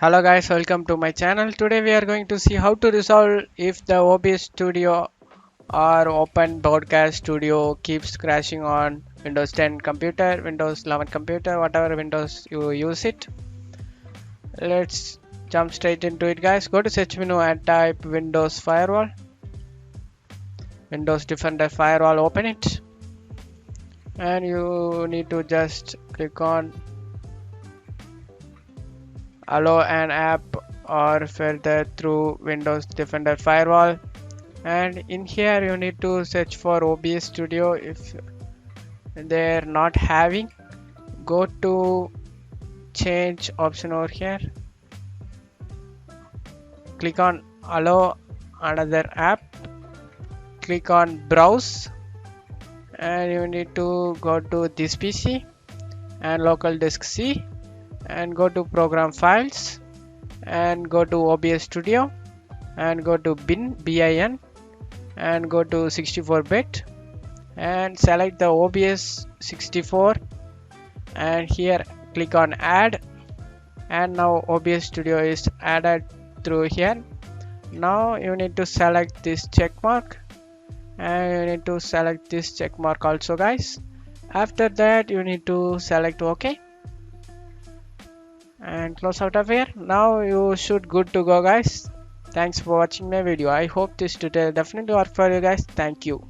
Hello guys, welcome to my channel. Today we are going to see how to resolve if the OBS Studio or Open Broadcast Studio keeps crashing on Windows 10 computer, Windows 11 computer, whatever Windows you use it. Let's jump straight into it guys. Go to search menu and type Windows Firewall. Windows Defender Firewall, open it. And you need to just click on allow an app or further through Windows Defender Firewall, and in here you need to search for OBS Studio. If they're not having, go to change option over here, click on allow another app, click on browse, and you need to go to this PC and local disk C and go to program files and go to OBS Studio and go to bin and go to 64-bit and select the OBS 64 and here click on add, and now OBS Studio is added through here. Now you need to select this check mark and you need to select this check mark also guys. After that you need to select OK and close out of here. Now you should good to go guys. Thanks for watching my video. I hope this tutorial definitely work for you guys. Thank you.